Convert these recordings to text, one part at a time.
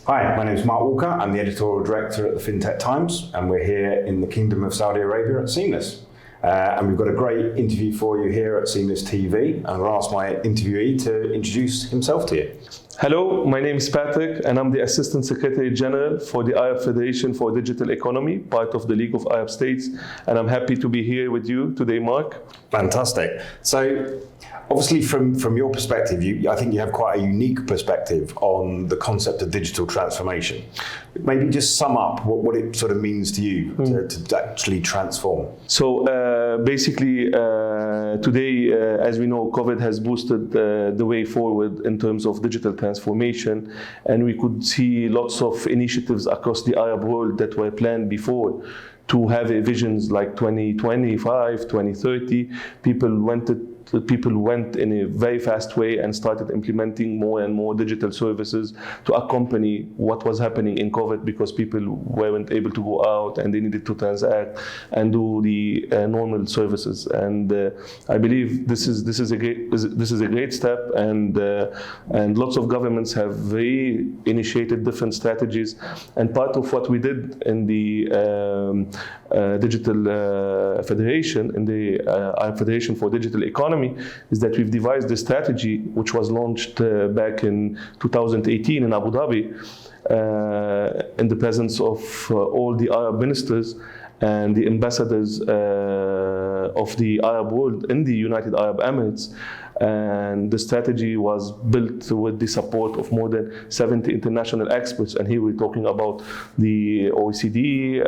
Hi, my name is Mark Walker. I'm the editorial director at the Fintech Times, and we're here in the Kingdom of Saudi Arabia at Seamless. And we've got a great interview for you here at Seamless TV. And I'll ask my interviewee to introduce himself to you. Hello, my name is Patrick, and I'm the Assistant Secretary General for the Arab Federation for Digital Economy, part of the League of Arab States. And I'm happy to be here with you today, Mark. Fantastic. So, obviously, from your perspective, I think you have quite a unique perspective on the concept of digital transformation. Maybe just sum up what it sort of means to you to actually transform. So basically, today, as we know, COVID has boosted the way forward in terms of digital transformation, and we could see lots of initiatives across the Arab world that were planned before to have visions like 2025, 2030. People went in a very fast way and started implementing more and more digital services to accompany what was happening in COVID, because people weren't able to go out and they needed to transact and do the normal services. And I believe this is a great step, and lots of governments have initiated different strategies. And part of what we did in the Digital Federation, in the Arab Federation for Digital Economy, is that we've devised a strategy which was launched back in 2018 in Abu Dhabi in the presence of all the Arab ministers and the ambassadors of the Arab world in the United Arab Emirates. And the strategy was built with the support of more than 70 international experts. And here we're talking about the OECD,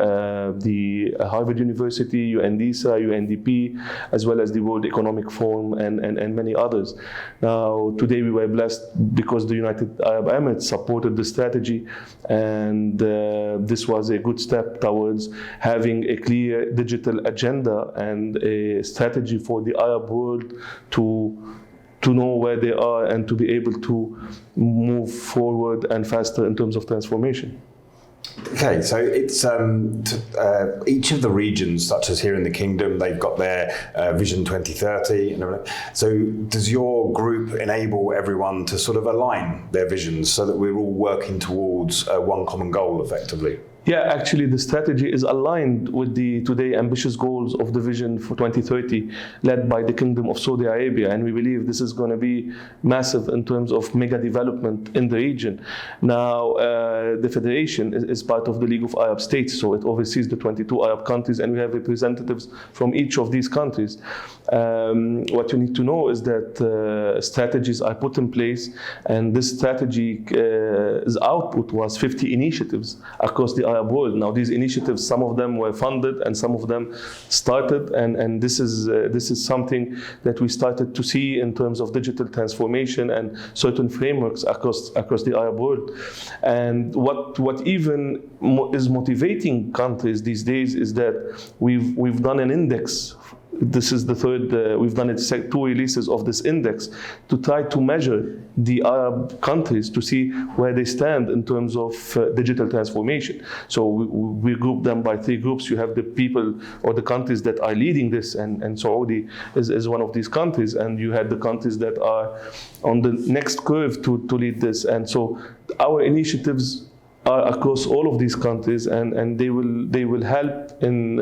the Harvard University, UNDISA, UNDP, as well as the World Economic Forum and many others. Now, today we were blessed because the United Arab Emirates supported the strategy, and this was a good step towards having a clear digital agenda and a strategy for the Arab world to know where they are and to be able to move forward and faster in terms of transformation. Okay, so it's each of the regions, such as here in the Kingdom, they've got their Vision 2030 and everything. So does your group enable everyone to sort of align their visions so that we're all working towards one common goal effectively? Yeah, actually the strategy is aligned with the today ambitious goals of the Vision for 2030 led by the Kingdom of Saudi Arabia, and we believe this is going to be massive in terms of mega development in the region. Now, the Federation is part of the League of Arab States, so it oversees the 22 Arab countries, and we have representatives from each of these countries. What you need to know is that strategies are put in place, and this strategy's output was 50 initiatives across the Arab world. Now, these initiatives, some of them were funded and some of them started, and this is something that we started to see in terms of digital transformation and certain frameworks across the Arab world. And what even is motivating countries these days is that we've done an index. This is the third, we've done it 2 releases of this index to try to measure the Arab countries to see where they stand in terms of digital transformation. So we group them by 3 groups. You have the people or the countries that are leading this, and Saudi is one of these countries, and you had the countries that are on the next curve to lead this. And so our initiatives are across all of these countries, and they will help in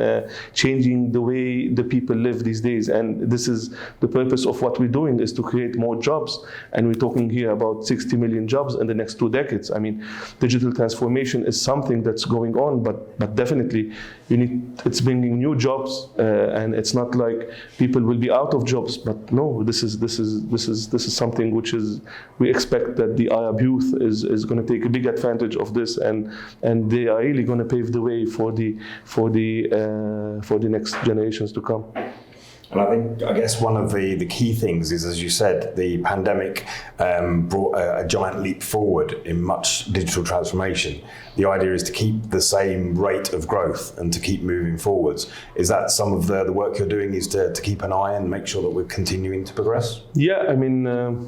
changing the way the people live these days. And this is the purpose of what we're doing, is to create more jobs. And we're talking here about 60 million jobs in the next 2 decades. I mean, digital transformation is something that's going on, but definitely it's bringing new jobs, and it's not like people will be out of jobs. But no, this is something which is, we expect that the Arab youth is going to take a big advantage of this. And they are really going to pave the way for the next generations to come. And I guess one of the key things is, as you said, the pandemic brought a giant leap forward in much digital transformation. The idea is to keep the same rate of growth and to keep moving forwards. Is that some of the work you're doing, is to keep an eye and make sure that we're continuing to progress? Yeah, I mean,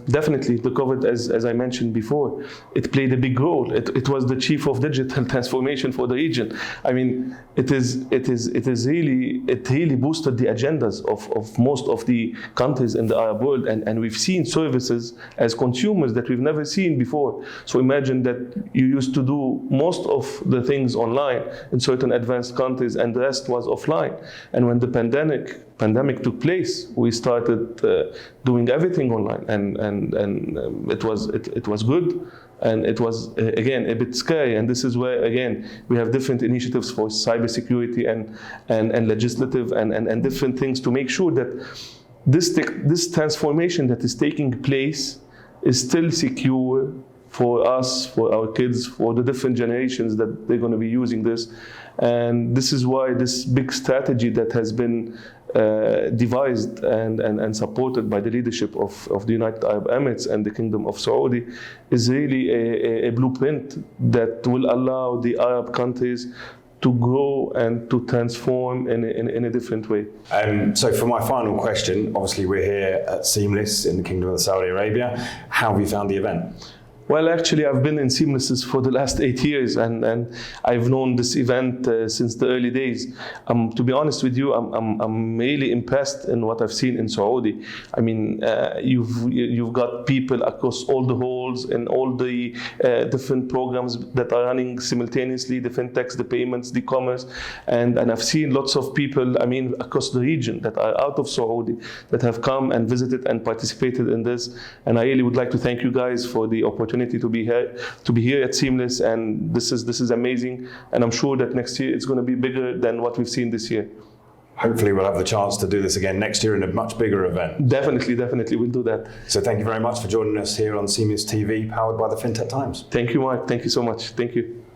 definitely. The COVID, as I mentioned before, it played a big role. It was the chief of digital transformation for the region. I mean, it really boosted the agendas of most of the countries in the Arab world, and we've seen services as consumers that we've never seen before. So imagine that you used to do most of the things online in certain advanced countries, and the rest was offline. And when the pandemic took place, we started doing everything online, and it was good. And it was, again, a bit scary. And this is where, again, we have different initiatives for cybersecurity and legislative and different things to make sure that this transformation that is taking place is still secure for us, for our kids, for the different generations that they're going to be using this. And this is why this big strategy that has been devised and supported by the leadership of the United Arab Emirates and the Kingdom of Saudi is really a blueprint that will allow the Arab countries to grow and to transform in a different way. So for my final question, obviously we're here at Seamless in the Kingdom of Saudi Arabia. How have you found the event? Well, actually, I've been in Seamless for the last 8 years, and I've known this event since the early days. To be honest with you, I'm really impressed in what I've seen in Saudi. I mean, you've got people across all the halls and all the different programs that are running simultaneously, the fintechs, the payments, the commerce, and I've seen lots of people, I mean, across the region that are out of Saudi that have come and visited and participated in this. And I really would like to thank you guys for the opportunity to be here at Seamless, and this is amazing, and I'm sure that next year it's going to be bigger than what we've seen this year. Hopefully we'll have the chance to do this again next year in a much bigger event. Definitely we'll do that. So thank you very much for joining us here on Seamless TV, powered by the Fintech Times. Thank you, Mark. Thank you so much. Thank you.